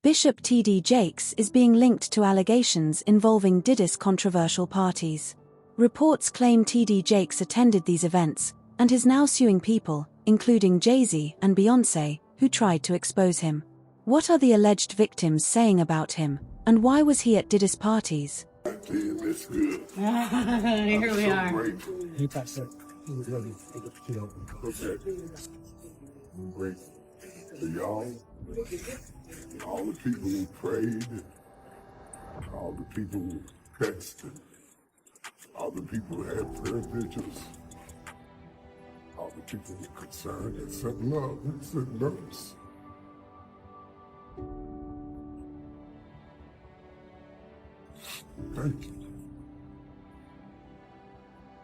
Bishop T.D. Jakes is being linked to allegations involving Diddy's controversial parties. Reports claim T.D. Jakes attended these events and is now suing people, including Jay-Z and Beyoncé, who tried to expose him. What are the alleged victims saying about him, and why was he at Diddy's parties? It's good. Here we are. Grateful. I'm grateful to y'all, all the people who prayed, all the people who texted, all the people who had prayer vigils, all the people who were concerned and sent love and sent notes. Thank you.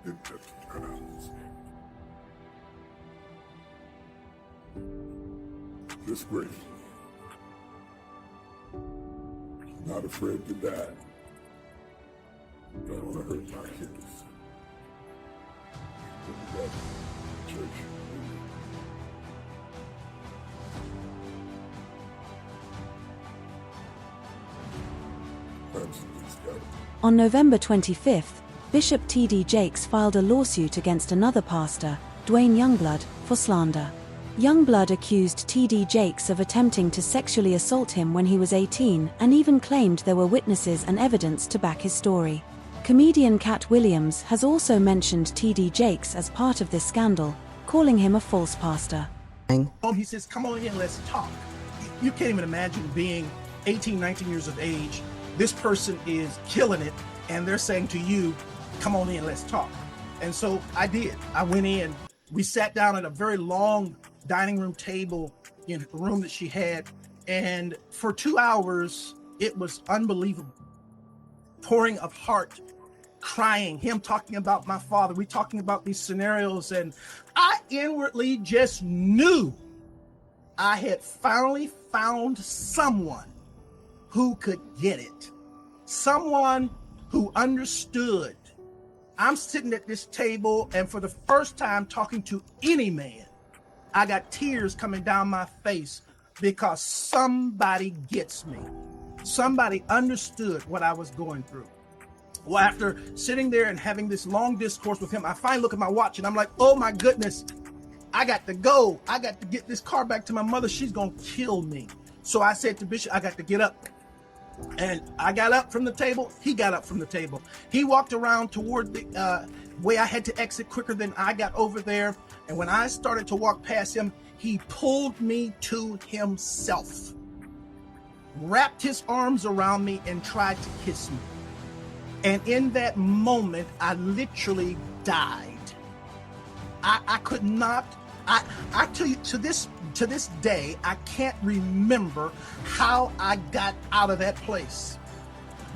It just happens. Just grateful. Not afraid to die. Don't want to hurt my kids. Church. On November 25th, Bishop T.D. Jakes filed a lawsuit against another pastor, Dwayne Youngblood, for slander. Youngblood accused T.D. Jakes of attempting to sexually assault him when he was 18 and even claimed there were witnesses and evidence to back his story. Comedian Cat Williams has also mentioned T.D. Jakes as part of this scandal, calling him a false pastor. He says, come on in, let's talk. You can't even imagine being 18, 19 years of age. This person is killing it, and they're saying to you, come on in, let's talk. And so I did. I went in. We sat down at a very long dining room table in the room that she had, and for 2 hours, it was unbelievable. Pouring of heart, crying, him talking about my father, we talking about these scenarios, and I inwardly just knew I had finally found someone who could get it. Someone who understood. I'm sitting at this table, and for the first time talking to any man, I got tears coming down my face because somebody gets me. Somebody understood what I was going through. Well, after sitting there and having this long discourse with him, I finally look at my watch and I'm like, oh my goodness, I got to go. I got to get this car back to my mother. She's going to kill me. So I said to Bishop, I got to get up. And I got up from the table. He got up from the table. He walked around toward the way I had to exit quicker than I got over there. And when I started to walk past him, he pulled me to himself, wrapped his arms around me and tried to kiss me. And in that moment, I literally died. I could not, I tell you, to this day, I can't remember how I got out of that place.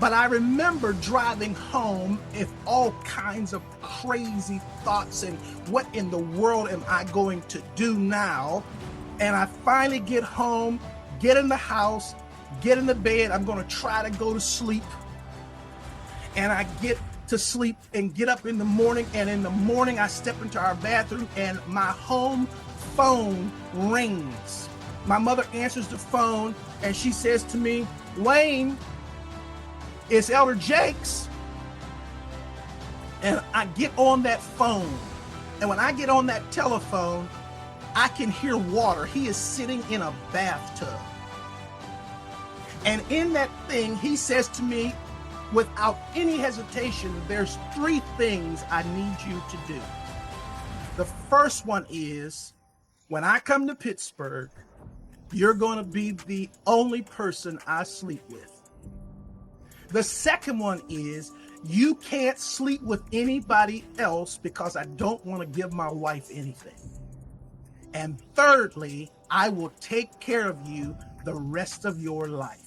But I remember driving home with all kinds of crazy thoughts and what in the world am I going to do now? And I finally get home, get in the house, get in the bed. I'm going to try to go to sleep. And I get to sleep and get up in the morning. And in the morning, I step into our bathroom and my home phone rings. My mother answers the phone and she says to me, Wayne, it's Elder Jakes. And I get on that phone. And when I get on that telephone, I can hear water. He is sitting in a bathtub. And in that thing, he says to me, without any hesitation, there's 3 things I need you to do. The first one is, when I come to Pittsburgh, you're going to be the only person I sleep with. The second one is, you can't sleep with anybody else because I don't want to give my wife anything. And thirdly, I will take care of you the rest of your life.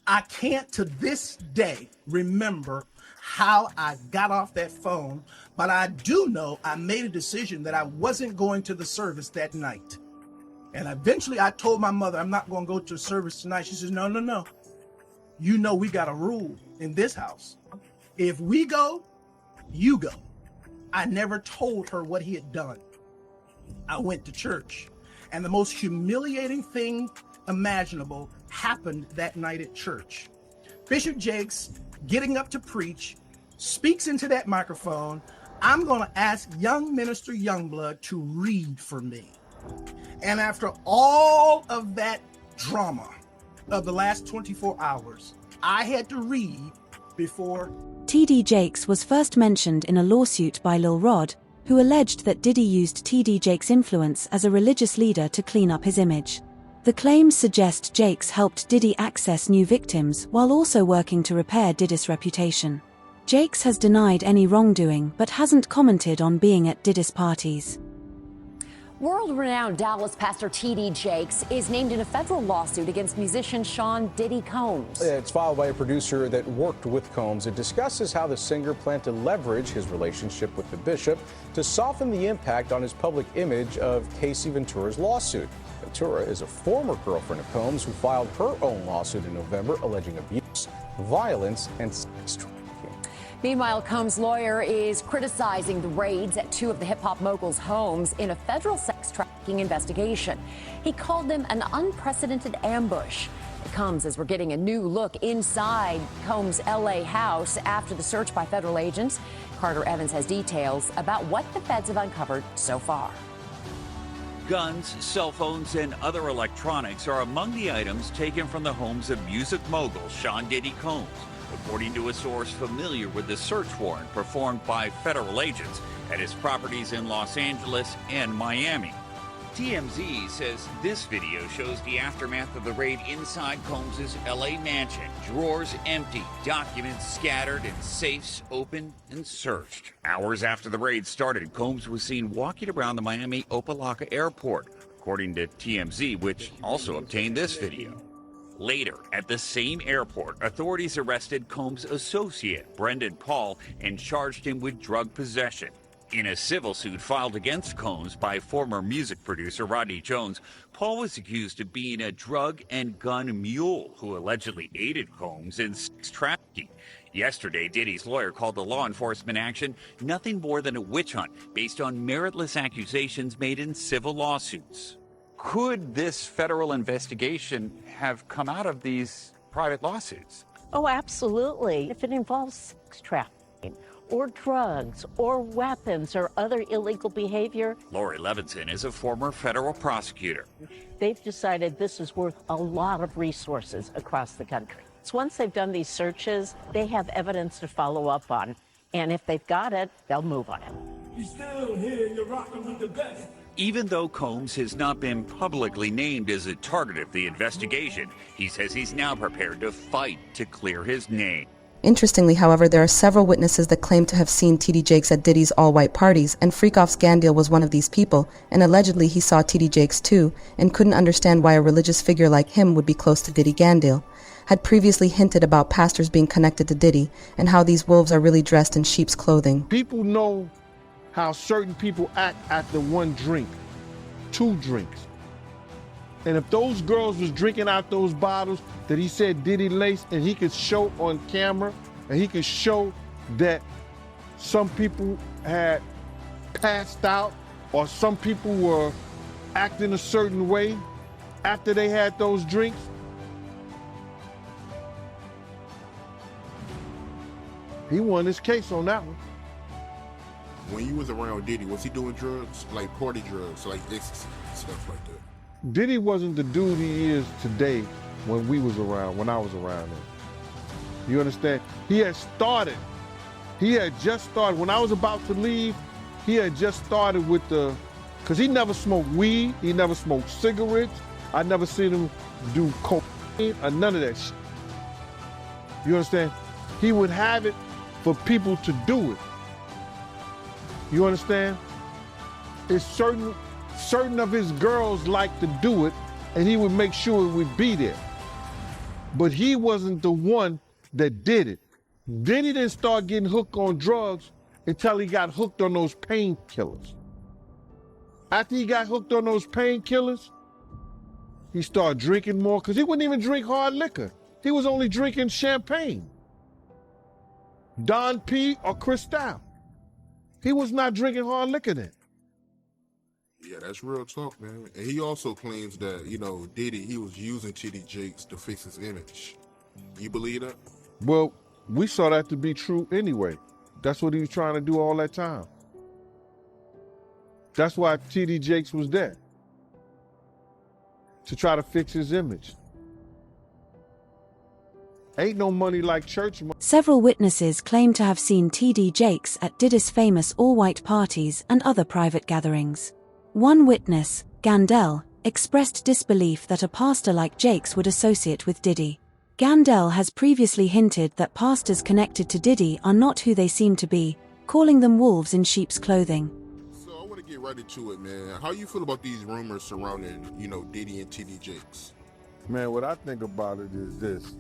I can't to this day remember how I got off that phone, but I do know I made a decision that I wasn't going to the service that night. And eventually I told my mother, I'm not going to go to the service tonight. She says, no. You know, we got a rule in this house. If we go, you go. I never told her what he had done. I went to church. And the most humiliating thing imaginable happened that night at church. Bishop Jakes, getting up to preach, speaks into that microphone. I'm going to ask young minister Youngblood to read for me. And after all of that drama of the last 24 hours, I had to read before. T.D. Jakes was first mentioned in a lawsuit by Lil Rod, who alleged that Diddy used T.D. Jakes' influence as a religious leader to clean up his image. The claims suggest Jakes helped Diddy access new victims while also working to repair Diddy's reputation. Jakes has denied any wrongdoing but hasn't commented on being at Diddy's parties. World-renowned Dallas pastor T.D. Jakes is named in a federal lawsuit against musician Sean Diddy Combs. It's filed by a producer that worked with Combs. It discusses how the singer planned to leverage his relationship with the bishop to soften the impact on his public image of Casey Ventura's lawsuit. Ventura is a former girlfriend of Combs who filed her own lawsuit in November alleging abuse, violence, and sex trafficking. Meanwhile, Combs' lawyer is criticizing the raids at two of the hip-hop mogul's homes in a federal sex trafficking investigation. He called them an unprecedented ambush. It comes as we're getting a new look inside Combs' L.A. house after the search by federal agents. Carter Evans has details about what the feds have uncovered so far. Guns, cell phones, and other electronics are among the items taken from the homes of music mogul Sean Diddy Combs, according to a source familiar with the search warrant performed by federal agents at his properties in Los Angeles and Miami. TMZ says this video shows the aftermath of the raid inside Combs' LA mansion. Drawers empty, documents scattered, and safes open and searched. Hours after the raid started, Combs was seen walking around the Miami Opa-locka airport, according to TMZ, which also obtained this video. Later, at the same airport, authorities arrested Combs' associate, Brendan Paul, and charged him with drug possession. In a civil suit filed against Combs by former music producer Rodney Jones, Paul was accused of being a drug and gun mule who allegedly aided Combs in sex trafficking. Yesterday, Diddy's lawyer called the law enforcement action nothing more than a witch hunt based on meritless accusations made in civil lawsuits. Could this federal investigation have come out of these private lawsuits? Oh, absolutely. If it involves sex trafficking or drugs or weapons or other illegal behavior. Lori Levinson is a former federal prosecutor. They've decided this is worth a lot of resources across the country. So once they've done these searches, they have evidence to follow up on. And if they've got it, they'll move on it. You're still here, you're rocking with the best. Even though Combs has not been publicly named as a target of the investigation, he says he's now prepared to fight to clear his name. Interestingly, however, there are several witnesses that claim to have seen T.D. Jakes at Diddy's all-white parties, and Freakoff's Gandil was one of these people, and allegedly he saw T.D. Jakes too, and couldn't understand why a religious figure like him would be close to Diddy Gandil. Had previously hinted about pastors being connected to Diddy, and how these wolves are really dressed in sheep's clothing. People know how certain people act after one drink, two drinks. And if those girls was drinking out those bottles that he said Diddy laced, and he could show on camera, and he could show that some people had passed out, or some people were acting a certain way after they had those drinks, he won his case on that one. When you was around Diddy, was he doing drugs, like party drugs, like ecstasy, stuff like that? Diddy wasn't the dude he is today when we was around, when I was around him. You understand? He had just started, when I was about to leave, he had just started with because he never smoked weed, he never smoked cigarettes, I never seen him do cocaine or none of that shit. You understand? He would have it for people to do it. You understand? It's certain of his girls like to do it, and he would make sure it would be there. But he wasn't the one that did it. Diddy didn't start getting hooked on drugs until he got hooked on those painkillers. After he got hooked on those painkillers, he started drinking more, because he wouldn't even drink hard liquor. He was only drinking champagne, Don P or Cristal. He was not drinking hard liquor then. Yeah, that's real talk, man. And he also claims that, Diddy, he was using TD Jakes to fix his image. You believe that? Well, we saw that to be true anyway. That's what he was trying to do all that time. That's why TD Jakes was there, to try to fix his image. Ain't no money like church money. Several witnesses claim to have seen TD Jakes at Diddy's famous all-white parties and other private gatherings. One witness, Gandel, expressed disbelief that a pastor like Jakes would associate with Diddy. Gandel has previously hinted that pastors connected to Diddy are not who they seem to be, calling them wolves in sheep's clothing. So I want to get right into it, man. How you feel about these rumors surrounding, Diddy and TD Jakes? Man, what I think about it is this,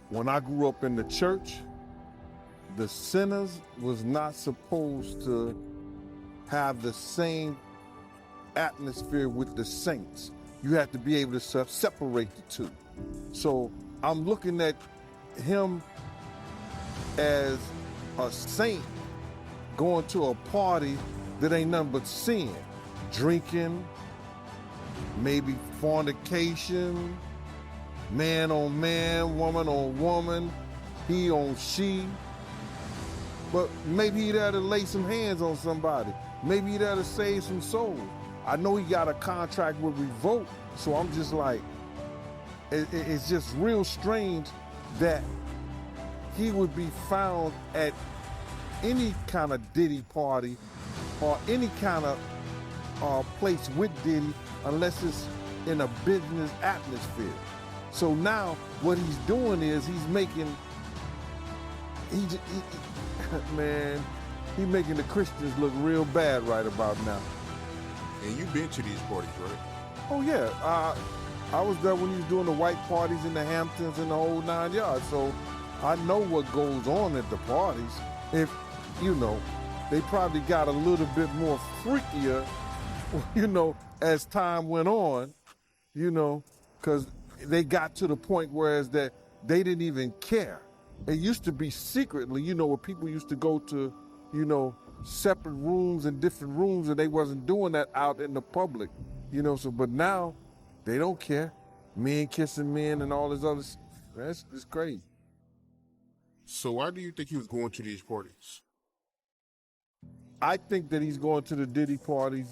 when I grew up in the church, the sinners was not supposed to have the same atmosphere with the saints. You have to be able to separate the two. So I'm looking at him as a saint going to a party that ain't nothing but sin. Drinking, maybe fornication, man on man, woman on woman, he on she. But maybe he there to lay some hands on somebody. Maybe he there to save some souls. I know he got a contract with Revolt, so I'm just like, it's just real strange that he would be found at any kind of Diddy party or any kind of place with Diddy unless it's in a business atmosphere. So now what he's doing is he's making the Christians look real bad right about now. And you've been to these parties, right? Oh yeah, I was there when he was doing the white parties in the Hamptons and the whole 9 yards. So I know what goes on at the parties. If, they probably got a little bit more freakier, as time went on, because they got to the point whereas that they didn't even care. It used to be secretly, where people used to go to, separate rooms and different rooms, and they wasn't doing that out in the public, but now they don't care. Men kissing men and all this other stuff. That's crazy. So why do you think he was going to these parties? I think that he's going to the Diddy parties,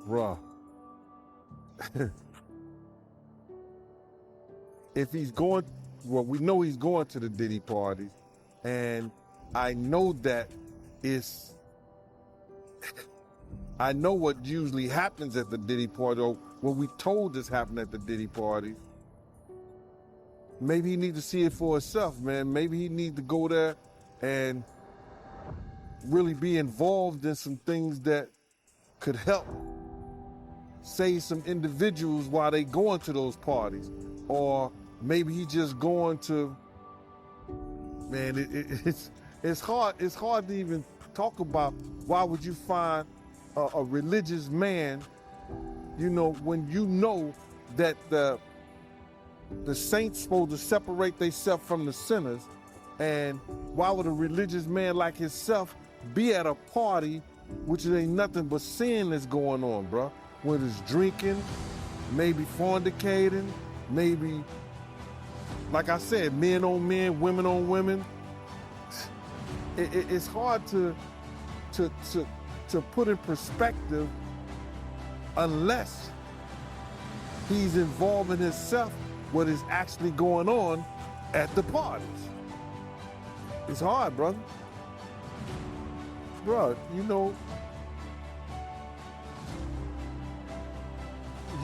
bruh. If he's going, well, we know he's going to the Diddy parties, and I know that I know what usually happens at the Diddy party, or what we told us happened at the Diddy parties. Maybe he need to see it for himself, man. Maybe he need to go there and really be involved in some things that could help save some individuals while they going to those parties. Or maybe he just going to, man, it's hard to even talk about why would you find a religious man, when you know that the saints supposed to separate themselves from the sinners, and why would a religious man like himself be at a party which ain't nothing but sin that's going on, bro? Whether it's drinking, maybe fornicating, maybe, like I said, men on men, women on women. It's hard to put in perspective unless he's involving himself what is actually going on at the parties. It's hard, brother. Bro,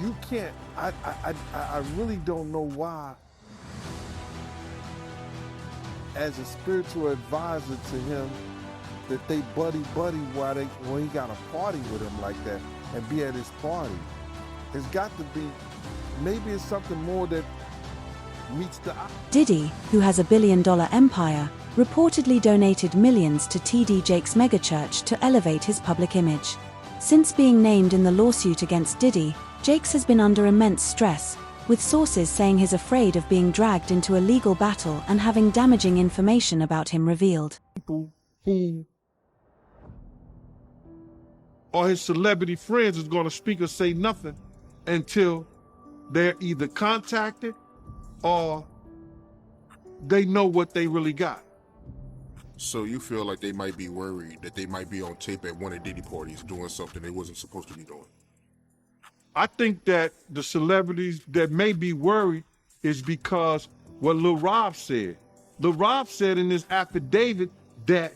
you can't, I really don't know why, as a spiritual advisor to him, that they buddy when he got a party with him like that and be at his party. It's got to be, maybe it's something more that meets the eye. Diddy, who has $1 billion empire, reportedly donated millions to TD Jakes' megachurch to elevate his public image. Since being named in the lawsuit against Diddy, Jakes has been under immense stress, with sources saying he's afraid of being dragged into a legal battle and having damaging information about him revealed. People who or his celebrity friends is going to speak or say nothing until they're either contacted or they know what they really got. So you feel like they might be worried that they might be on tape at one of Diddy parties doing something they wasn't supposed to be doing? I think that the celebrities that may be worried is because what Lil Rob said. Lil Rob said in his affidavit that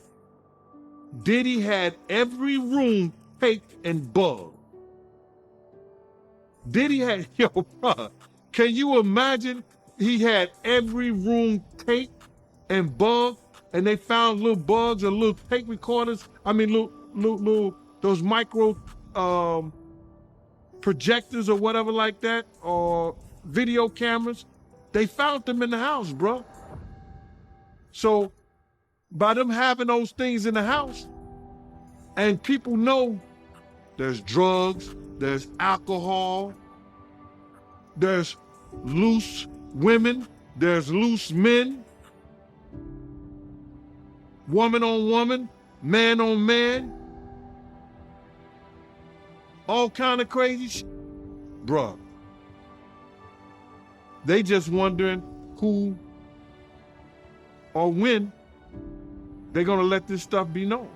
Diddy had every room taped and bugged. Diddy had, yo, bro, can you imagine he had every room taped and bugged, and they found little bugs and little tape recorders, little those micro projectors or whatever like that, or video cameras. They found them in the house, bro. So by them having those things in the house, and people know there's drugs, there's alcohol, there's loose women, there's loose men, woman on woman, man on man, all kind of crazy shit. Bruh, they just wondering who or when they're gonna let this stuff be known,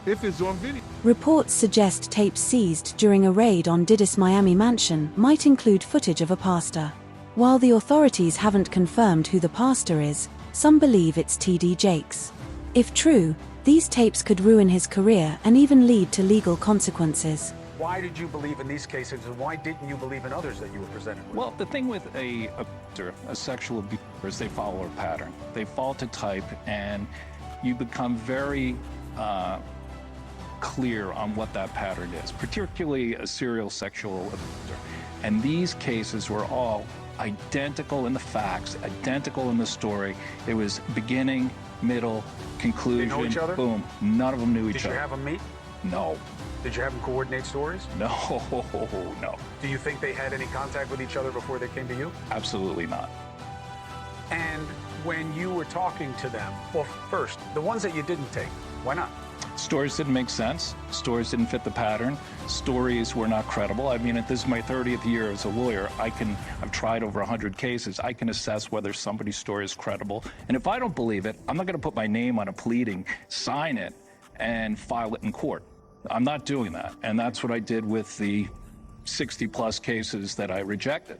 if it's on video. Reports suggest tapes seized during a raid on Diddy's Miami mansion might include footage of a pastor. While the authorities haven't confirmed who the pastor is, some believe it's TD Jakes. If true, these tapes could ruin his career and even lead to legal consequences. Why did you believe in these cases, and why didn't you believe in others that you were presented with? Well, the thing with a sexual abuser is they follow a pattern. They fall to type, and you become very clear on what that pattern is, particularly a serial sexual abuser. And these cases were all identical in the facts, identical in the story. It was beginning, middle, conclusion. They know each other? Boom. None of them knew each other. Did you have them meet? No. Did you have them coordinate stories? No, no. Do you think they had any contact with each other before they came to you? Absolutely not. And when you were talking to them, well, first, the ones that you didn't take, why not? Stories didn't make sense. Stories didn't fit the pattern. Stories were not credible. I mean, this is my 30th year as a lawyer. I've tried over 100 cases. I can assess whether somebody's story is credible. And if I don't believe it, I'm not going to put my name on a pleading, sign it, and file it in court. I'm not doing that. And that's what I did with the 60-plus cases that I rejected.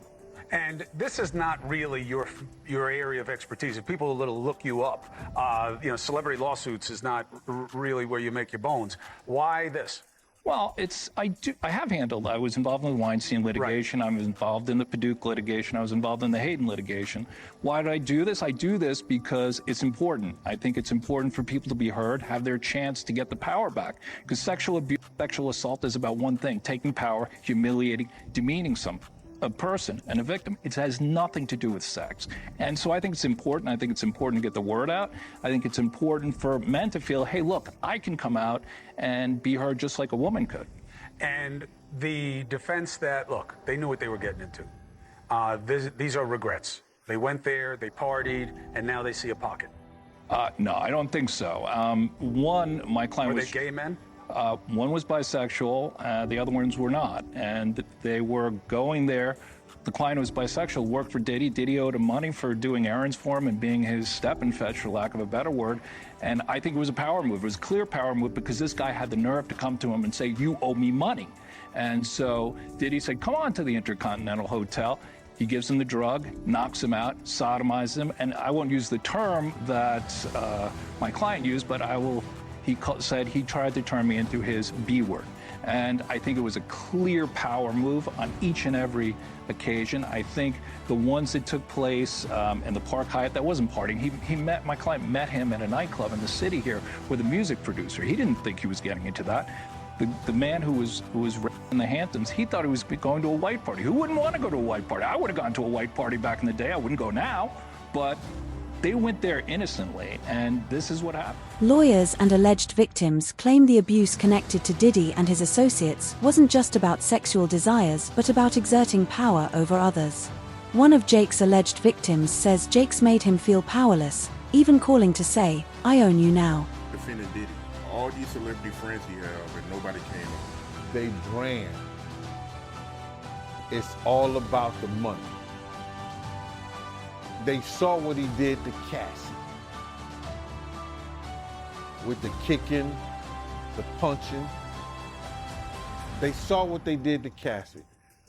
And this is not really your area of expertise. If people will look you up, celebrity lawsuits is not really where you make your bones. Why this? Well, I have handled. I was involved in the Weinstein litigation. Right. I was involved in the Paducah litigation. I was involved in the Hayden litigation. Why did I do this? I do this because it's important. I think it's important for people to be heard, have their chance to get the power back. Because sexual abuse, sexual assault is about one thing: taking power, humiliating, demeaning a person and a victim. It has nothing to do with sex. And so I think it's important. I think it's important to get the word out. I think it's important for men to feel, hey, look, I can come out and be heard just like a woman could. And the defense that, look, they knew what they were getting into. These are regrets. They went there, they partied, and now they see a pocket. No, I don't think so. One, my client was... Were they gay men? One was bisexual, the other ones were not. And they were going there. The client was bisexual, worked for Diddy. Diddy owed him money for doing errands for him and being his step and fetch, for lack of a better word. And I think it was a power move. It was a clear power move because this guy had the nerve to come to him and say, you owe me money. And so Diddy said, come on to the Intercontinental Hotel. He gives him the drug, knocks him out, sodomizes him. And I won't use the term that my client used, but he said he tried to turn me into his B word. And I think it was a clear power move on each and every occasion. I think the ones that took place in the Park Hyatt, that wasn't partying. My client met him at a nightclub in the city here with a music producer. He didn't think he was getting into that. The man who was in the Hamptons, he thought he was going to a white party. Who wouldn't want to go to a white party? I would have gone to a white party back in the day. I wouldn't go now. But they went there innocently, and this is what happened. Lawyers and alleged victims claim the abuse connected to Diddy and his associates wasn't just about sexual desires, but about exerting power over others. One of Jake's alleged victims says Jakes made him feel powerless, even calling to say, "I own you now." defending Diddy. All these celebrity friends he have, and nobody came up. They brand. It's all about the money. They saw what he did to Cassie. With the kicking, the punching. They saw what they did to Cassie.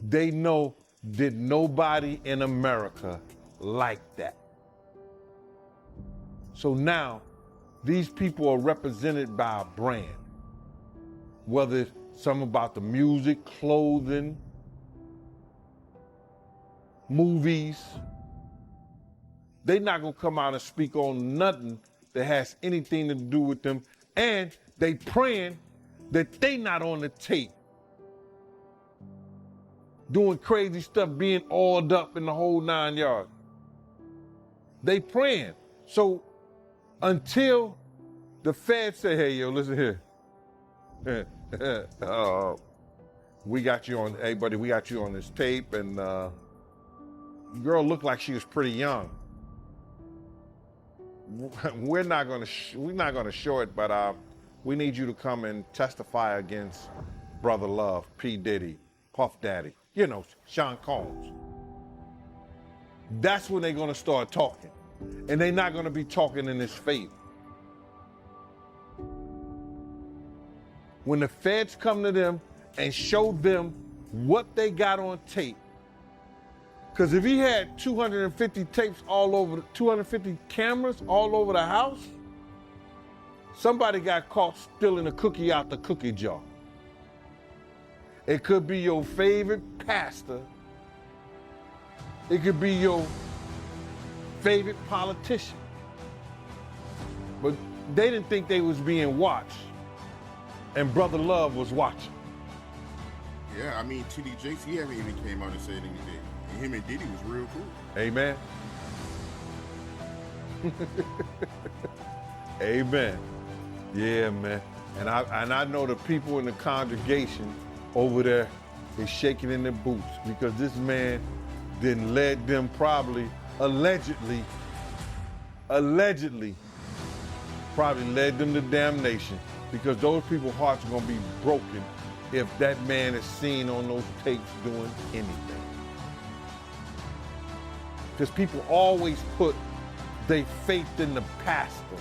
They know that nobody in America liked that. So now, these people are represented by a brand. Whether it's something about the music, clothing, movies. They're not gonna come out and speak on nothing that has anything to do with them. And they praying that they not on the tape doing crazy stuff, being oiled up in the whole 9 yards. They praying. So until the feds say, hey, yo, listen here. We got you on, hey, buddy, we got you on this tape, and the girl looked like she was pretty young. We're not gonna show it, but we need you to come and testify against Brother Love, P. Diddy, Puff Daddy, you know, Sean Combs. That's when they're gonna start talking. And they're not gonna be talking in his favor. When the feds come to them and show them what they got on tape, because if he had 250 tapes all over, 250 cameras all over the house, somebody got caught stealing a cookie out the cookie jar. It could be your favorite pastor. It could be your favorite politician. But they didn't think they was being watched. And Brother Love was watching. Yeah, I mean, T.D. Jakes, he haven't even came out and said anything. And him and Diddy was real cool. Amen. Amen. Yeah, man. And I know the people in the congregation over there is shaking in their boots because this man then led them probably, allegedly probably led them to damnation, because those people's hearts are gonna be broken if that man is seen on those tapes doing anything. Because people always put their faith in the pastor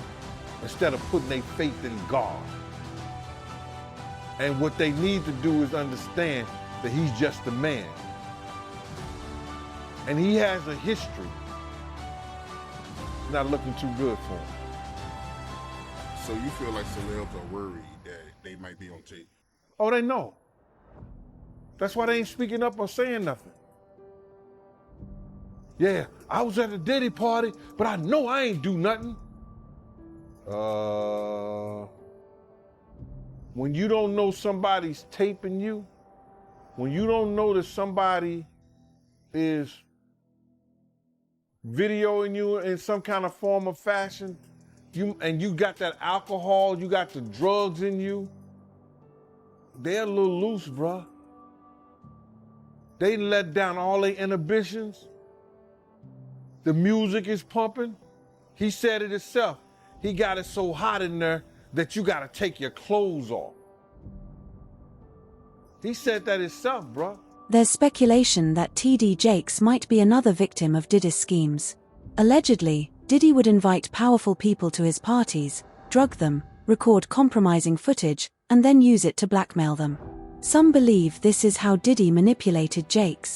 instead of putting their faith in God. And what they need to do is understand that he's just a man. And he has a history. It's not looking too good for him. So you feel like celebs are worried that they might be on tape? Oh, they know. That's why they ain't speaking up or saying nothing. Yeah, I was at a Diddy party, but I know I ain't do nothing. When you don't know somebody's taping you, when you don't know that somebody is videoing you in some kind of form or fashion, and you got that alcohol, you got the drugs in you, they're a little loose, bruh. They let down all their inhibitions. The music is pumping. He said it himself. He got it so hot in there that you gotta take your clothes off. He said that himself, bruh. There's speculation that T.D. Jakes might be another victim of Diddy's schemes. Allegedly, Diddy would invite powerful people to his parties, drug them, record compromising footage, and then use it to blackmail them. Some believe this is how Diddy manipulated Jakes.